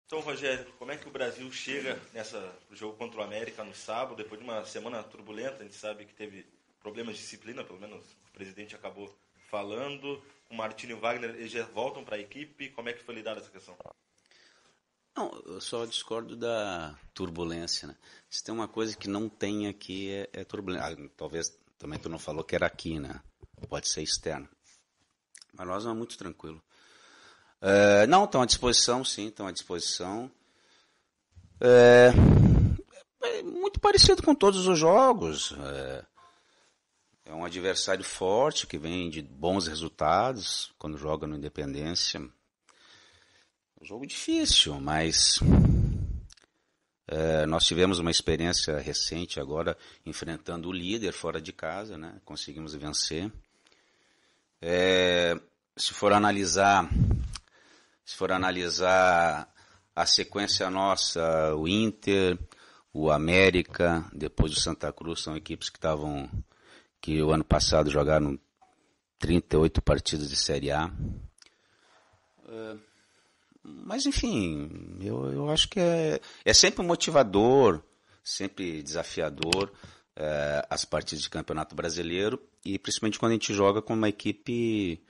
Então, Rogério, como é que o Brasil chega pro jogo contra o América no sábado, depois de uma semana turbulenta? A gente sabe que teve problemas de disciplina, pelo menos o presidente acabou falando. O Martino e o Wagner, eles já voltam para a equipe. Como é que foi lidada essa questão? Não, eu só discordo da turbulência, né? Se tem uma coisa que não tem aqui é turbulência. Talvez também tu não falou que era aqui, né? Pode ser externo. Mas nós é muito tranquilo. Não, estão à disposição, sim, estão à disposição. É muito parecido com todos os jogos. É um adversário forte que vem de bons resultados quando joga no Independência. É um jogo difícil, mas nós tivemos uma experiência recente agora enfrentando o líder fora de casa, né? Conseguimos vencer. Se for analisar a sequência nossa, o Inter, o América, depois o Santa Cruz, são equipes que o ano passado jogaram 38 partidas de Série A. Mas, enfim, eu acho que é sempre motivador, sempre desafiador as partidas de Campeonato Brasileiro, e principalmente quando a gente joga com uma equipe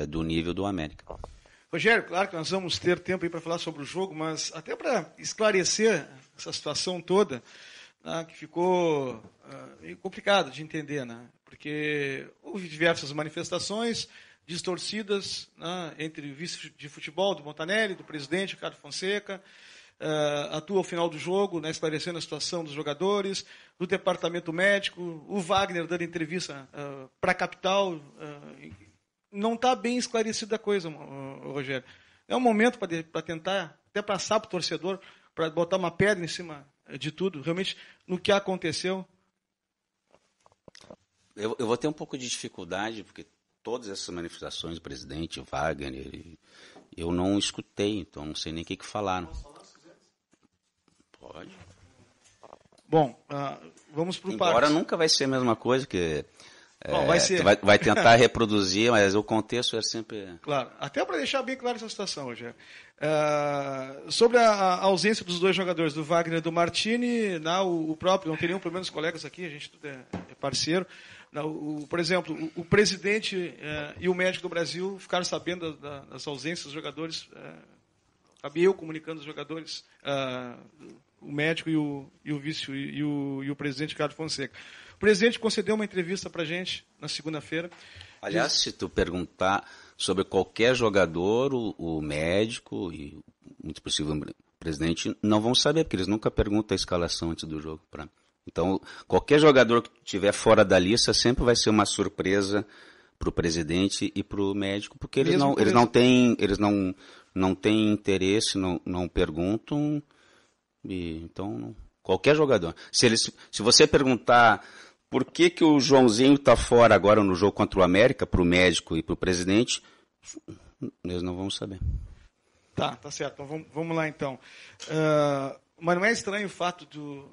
do nível do América. Rogério, claro que nós vamos ter tempo aí para falar sobre o jogo, mas até para esclarecer essa situação toda, né, que ficou meio complicado de entender, né, porque houve diversas manifestações distorcidas, né, entre o vice de futebol do Montanelli, do presidente Ricardo Fonseca, atua ao final do jogo, né, esclarecendo a situação dos jogadores, do departamento médico, o Wagner dando entrevista para a Capital. Não está bem esclarecida a coisa, Rogério. É um momento para tentar até passar para o torcedor, para botar uma pedra em cima de tudo, realmente, no que aconteceu. Eu vou ter um pouco de dificuldade, porque todas essas manifestações, o presidente, Wagner, eu não escutei, então não sei nem o que falaram. Pode. Bom, vamos para o Embora partes. Nunca vai ser a mesma coisa, que vai ser. Vai tentar reproduzir, mas o contexto é sempre... Claro, até para deixar bem clara essa situação, Rogério. Sobre a ausência dos dois jogadores, do Wagner e do Martini, o próprio, não tem nenhum problema, os colegas aqui, a gente tudo é parceiro. Por exemplo, o presidente e o médico do Brasil ficaram sabendo das ausências dos jogadores. Acabei eu comunicando os jogadores, o médico e o vice e o presidente Ricardo Fonseca. O presidente concedeu uma entrevista para a gente na segunda-feira. Aliás, se tu perguntar sobre qualquer jogador, o médico e, muito possível, o presidente não vão saber, porque eles nunca perguntam a escalação antes do jogo. Então, qualquer jogador que estiver fora da lista sempre vai ser uma surpresa para o presidente e para o médico, porque eles não têm interesse, não perguntam. Então, qualquer jogador. Se você perguntar por que o Joãozinho está fora agora no jogo contra o América, para o médico e para o presidente, eles não vão saber. Tá certo. Então, vamos lá, então. Mas não é estranho o fato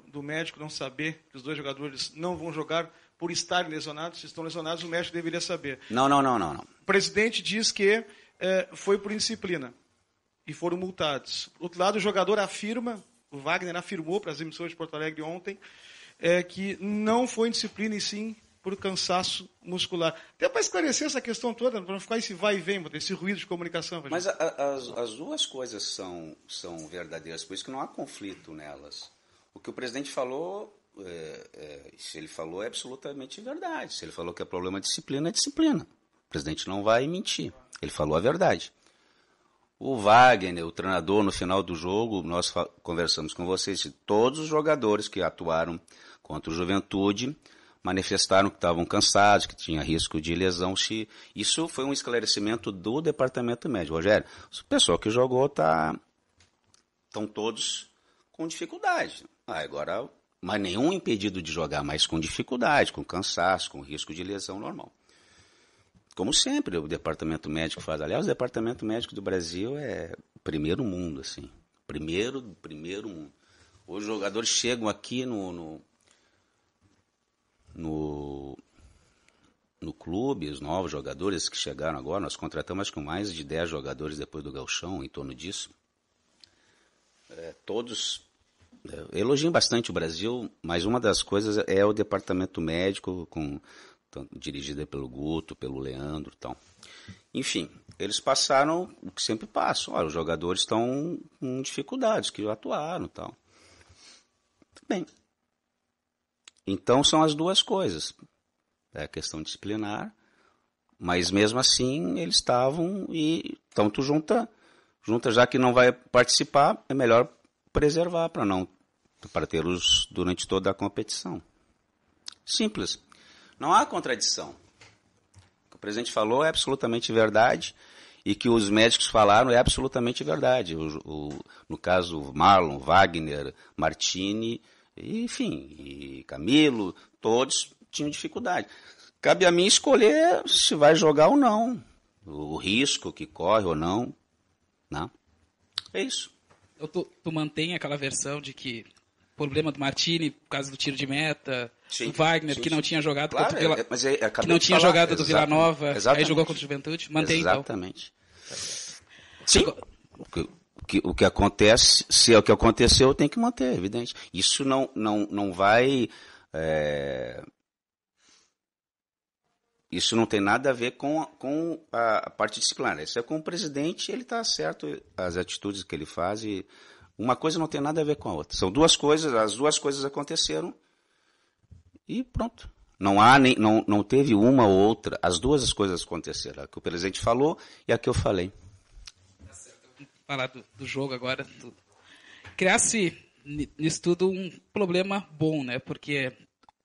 do médico não saber que os dois jogadores não vão jogar por estarem lesionados? Se estão lesionados, o médico deveria saber. Não. O presidente diz que foi por indisciplina e foram multados. Do outro lado, o jogador afirma, o Wagner afirmou para as emissoras de Porto Alegre ontem, que não foi indisciplina e sim por cansaço muscular. Até para esclarecer essa questão toda, para não ficar esse vai e vem, esse ruído de comunicação. Mas as duas coisas são verdadeiras, por isso que não há conflito nelas. O que o presidente falou, se ele falou, é absolutamente verdade. Se ele falou que é problema de disciplina, é disciplina. O presidente não vai mentir. Ele falou a verdade. O Wagner, o treinador, no final do jogo, nós conversamos com vocês, todos os jogadores que atuaram contra o Juventude manifestaram que estavam cansados, que tinha risco de lesão. Isso foi um esclarecimento do departamento médico. Rogério, o pessoal que jogou estão todos com dificuldade. Agora, mas nenhum impedido de jogar, mas com dificuldade, com cansaço, com risco de lesão normal. Como sempre, o departamento médico faz. Aliás, o departamento médico do Brasil é primeiro mundo, assim. Primeiro mundo. Os jogadores chegam aqui no clube, os novos jogadores que chegaram agora, nós contratamos acho que mais de 10 jogadores depois do Gauchão, em torno disso. todos elogiam bastante o Brasil, mas uma das coisas é o departamento médico, dirigido pelo Guto, pelo Leandro e tal. Enfim, eles passaram o que sempre passam. Olha, os jogadores estão com dificuldades, que atuaram e tal. Tudo bem. Então são as duas coisas. É a questão disciplinar, mas mesmo assim eles estavam e então tu junta já que não vai participar, é melhor preservar para ter-os durante toda a competição. Simples. Não há contradição. O que o presidente falou é absolutamente verdade e que os médicos falaram é absolutamente verdade. No caso, Marlon, Wagner, Martini, enfim, e Camilo, todos tinham dificuldade. Cabe a mim escolher se vai jogar ou não, o risco que corre ou não. Não. É isso. Tu mantém aquela versão de que o problema do Martini, por causa do tiro de meta, sim, do Wagner, sim, que não tinha jogado claro, contra o Vila, que não tinha jogado do Vila Nova, exatamente. Aí jogou contra o Juventude. Mantém exatamente. Então. Sim. O que acontece, se é o que aconteceu, tem que manter, é evidente. Isso não vai... Isso não tem nada a ver com a parte disciplinar. Isso é com o presidente, ele está certo, as atitudes que ele faz. E uma coisa não tem nada a ver com a outra. São duas coisas, as duas coisas aconteceram e pronto. Não teve uma ou outra, as duas coisas aconteceram. A que o presidente falou e a que eu falei. Vamos falar do jogo agora. Criasse nisso tudo um problema bom, né? Porque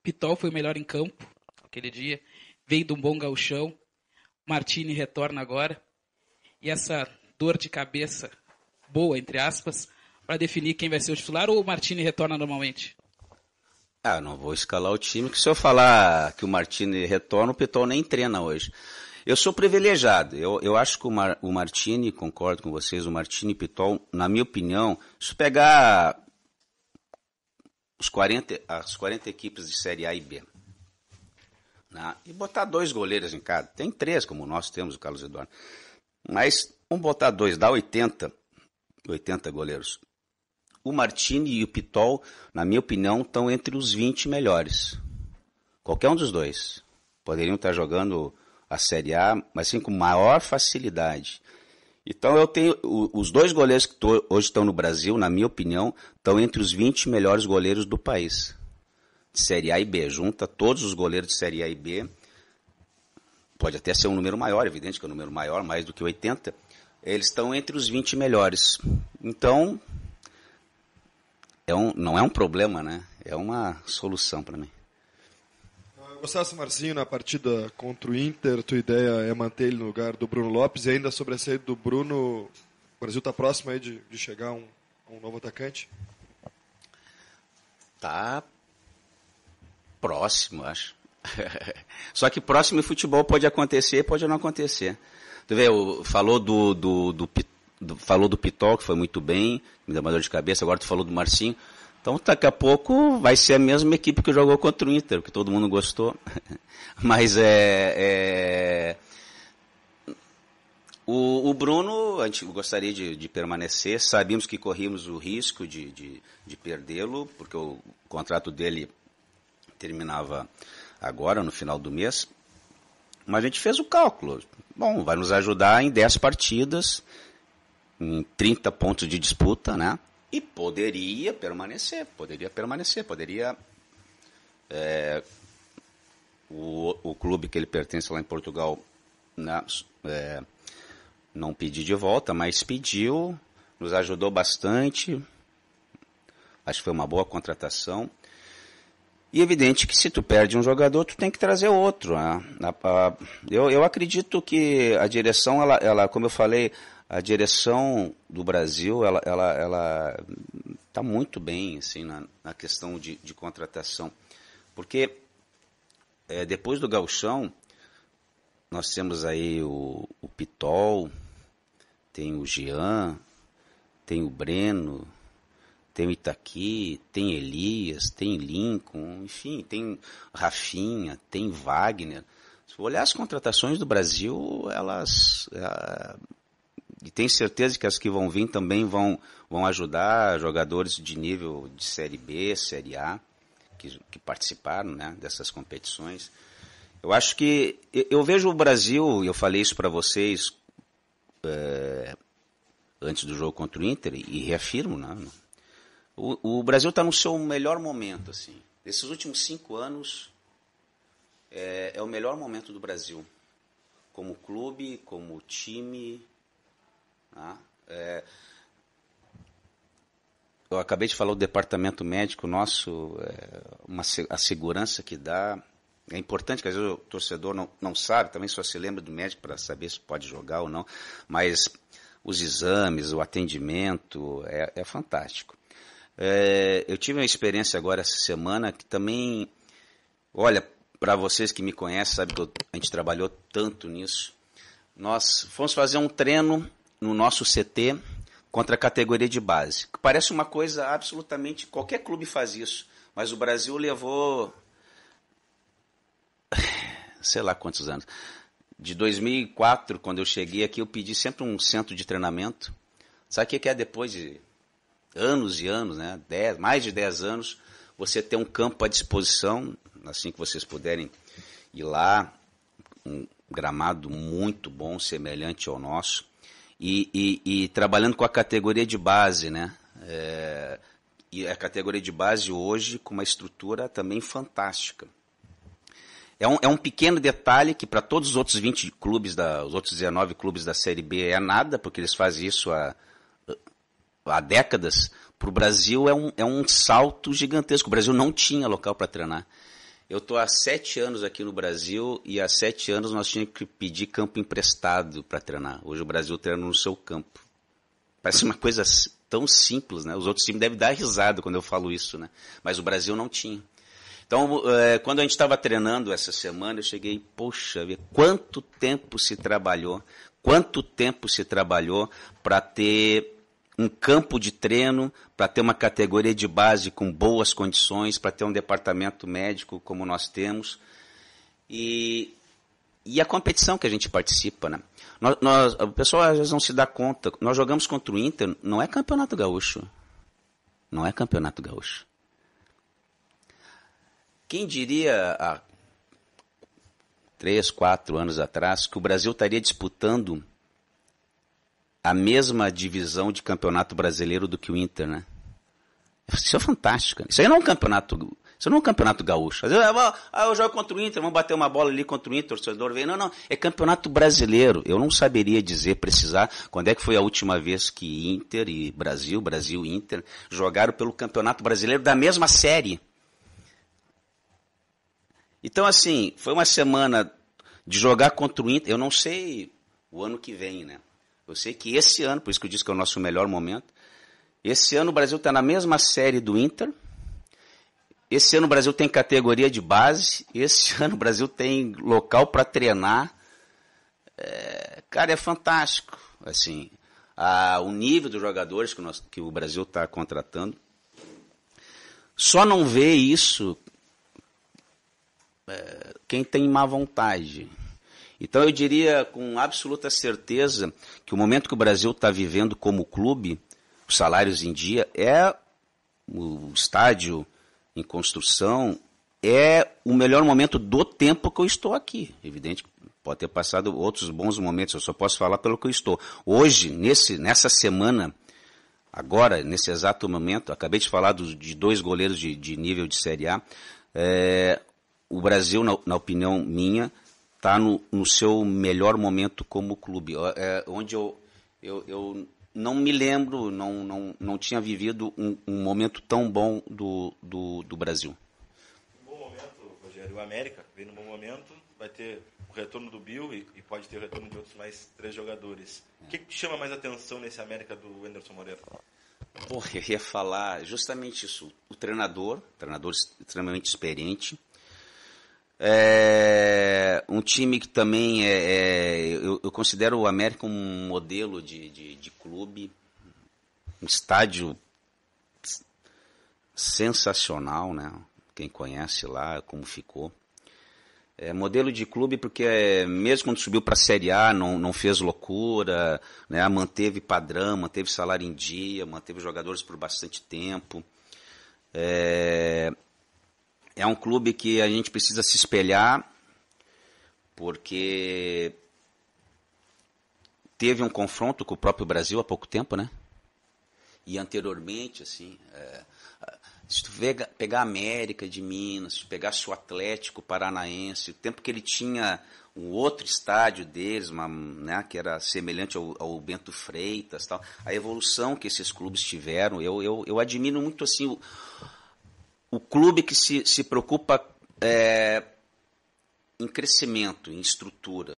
Pitol foi o melhor em campo aquele dia. Veio de um bom gauchão, Martini retorna agora, e essa dor de cabeça boa, entre aspas, para definir quem vai ser o titular, ou o Martini retorna normalmente? Não vou escalar o time, que se eu falar que o Martini retorna, o Pitol nem treina hoje. Eu sou privilegiado, eu acho que o Martini, concordo com vocês, o Martini e o Pitol, na minha opinião, se pegar as 40 equipes de Série A e B, e botar 2 goleiros em cada. Tem 3, como nós temos, o Carlos Eduardo. Mas vamos botar 2, dá 80 goleiros. O Martini e o Pitol, na minha opinião, estão entre os 20 melhores. Qualquer um dos dois. Poderiam estar jogando a Série A, mas sim com maior facilidade. Então eu tenho os 2 goleiros que hoje estão no Brasil, na minha opinião, estão entre os 20 melhores goleiros do país. De Série A e B, junta todos os goleiros de Série A e B, pode até ser um número maior, evidente que é um número maior, mais do que 80, eles estão entre os 20 melhores. Então, não é um problema, né? É uma solução para mim. Gostasse, Marcinho, na partida contra o Inter, tua ideia é manter ele no lugar do Bruno Lopes, e ainda sobre a saída do Bruno, o Brasil está próximo aí de chegar a um novo atacante? Tá próximo, acho. Só que próximo em futebol pode acontecer e pode não acontecer. Tu vê, falou falou do Pitol, que foi muito bem, me deu uma dor de cabeça, agora tu falou do Marcinho. Então daqui a pouco vai ser a mesma equipe que jogou contra o Inter, que todo mundo gostou. Mas o Bruno, a gente gostaria de permanecer, sabíamos que corríamos o risco de perdê-lo, porque o contrato dele terminava agora, no final do mês, mas a gente fez o cálculo. Bom, vai nos ajudar em 10 partidas, em 30 pontos de disputa, né? E poderia permanecer. O clube que ele pertence lá em Portugal, né, não pediu de volta, mas pediu, nos ajudou bastante. Acho que foi uma boa contratação. E é evidente que se tu perde um jogador, tu tem que trazer outro. Né? Eu acredito que a direção, ela, como eu falei, a direção do Brasil, ela está muito bem assim, na questão de contratação. Porque depois do Gauchão, nós temos aí o Pitol, tem o Jean, tem o Breno, tem o Itaqui, tem Elias, tem Lincoln, enfim, tem Rafinha, tem Wagner. Se for olhar as contratações do Brasil, elas E tenho certeza que as que vão vir também vão ajudar jogadores de nível de Série B, Série A, que participaram, né, dessas competições. Eu acho que... Eu vejo o Brasil, e eu falei isso para vocês antes do jogo contra o Inter, e reafirmo, né? O Brasil está no seu melhor momento, assim. Esses últimos 5 anos é o melhor momento do Brasil. Como clube, como time. Tá? Eu acabei de falar do departamento médico nosso, a segurança que dá. É importante, que às vezes o torcedor não sabe, também só se lembra do médico para saber se pode jogar ou não, mas os exames, o atendimento, é fantástico. Eu tive uma experiência agora essa semana que também, olha, para vocês que me conhecem, sabe que a gente trabalhou tanto nisso. Nós fomos fazer um treino no nosso CT contra a categoria de base. Que parece uma coisa absolutamente... Qualquer clube faz isso, mas o Brasil levou... sei lá quantos anos. De 2004, quando eu cheguei aqui, eu pedi sempre um centro de treinamento. Sabe o que é depois de anos e anos, né? Mais de 10 anos, você ter um campo à disposição, assim que vocês puderem ir lá, um gramado muito bom, semelhante ao nosso, e trabalhando com a categoria de base, né? E a categoria de base hoje com uma estrutura também fantástica. É um pequeno detalhe que para todos os outros 20 clubes, os outros 19 clubes da Série B é nada, porque eles fazem isso há décadas. Para o Brasil é um salto gigantesco. O Brasil não tinha local para treinar. Eu estou há 7 anos aqui no Brasil e há 7 anos nós tínhamos que pedir campo emprestado para treinar. Hoje o Brasil treina no seu campo. Parece uma coisa tão simples, né? Os outros times devem dar risada quando eu falo isso, né? Mas o Brasil não tinha. Então, quando a gente estava treinando essa semana, eu cheguei, poxa, quanto tempo se trabalhou para ter um campo de treino, para ter uma categoria de base com boas condições, para ter um departamento médico como nós temos. E a competição que a gente participa, né? O pessoal às vezes não se dá conta. Nós jogamos contra o Inter, não é Campeonato Gaúcho. Não é Campeonato Gaúcho. Quem diria há 3, 4 anos atrás que o Brasil estaria disputando a mesma divisão de campeonato brasileiro do que o Inter, né? Isso é fantástico. Isso aí não é um campeonato gaúcho. Às vezes, eu jogo contra o Inter, vamos bater uma bola ali contra o Inter, o torcedor vem. Não, é campeonato brasileiro. Eu não saberia precisar quando é que foi a última vez que Inter e Brasil e Inter jogaram pelo campeonato brasileiro da mesma série. Então, assim, foi uma semana de jogar contra o Inter. Eu não sei o ano que vem, né? Eu sei que esse ano, por isso que eu disse que é o nosso melhor momento, esse ano o Brasil está na mesma série do Inter, esse ano o Brasil tem categoria de base, esse ano o Brasil tem local para treinar. Cara, é fantástico. Assim, o nível dos jogadores que o Brasil está contratando. Só não vê isso quem tem má vontade. Então eu diria com absoluta certeza que o momento que o Brasil está vivendo como clube, os salários em dia, o estádio em construção, é o melhor momento do tempo que eu estou aqui. Evidente que pode ter passado outros bons momentos, eu só posso falar pelo que eu estou. Hoje, nessa semana, agora, nesse exato momento, acabei de falar de 2 goleiros de nível de Série A, o Brasil, na opinião minha, está no seu melhor momento como clube, onde eu não me lembro, não tinha vivido um momento tão bom do Brasil. Um bom momento, Rogério. O América vem num bom momento, vai ter o retorno do Bill e pode ter o retorno de outros mais 3 jogadores. O que chama mais atenção nesse América do Wenderson Moreira? Porra, eu ia falar justamente isso. O treinador extremamente experiente. Um time que também eu considero o América um modelo de clube, um estádio sensacional, né? Quem conhece lá, como ficou. Modelo de clube porque mesmo quando subiu para a Série A não fez loucura, né? Manteve padrão, manteve salário em dia, manteve jogadores por bastante tempo. É um clube que a gente precisa se espelhar, porque teve um confronto com o próprio Brasil há pouco tempo, né? E anteriormente, assim, se tu pegar a América de Minas, se tu pegar o Atlético Paranaense, o tempo que ele tinha um outro estádio deles, né, que era semelhante ao Bento Freitas, tal, a evolução que esses clubes tiveram, eu admiro muito assim o clube que se preocupa em crescimento, em estrutura.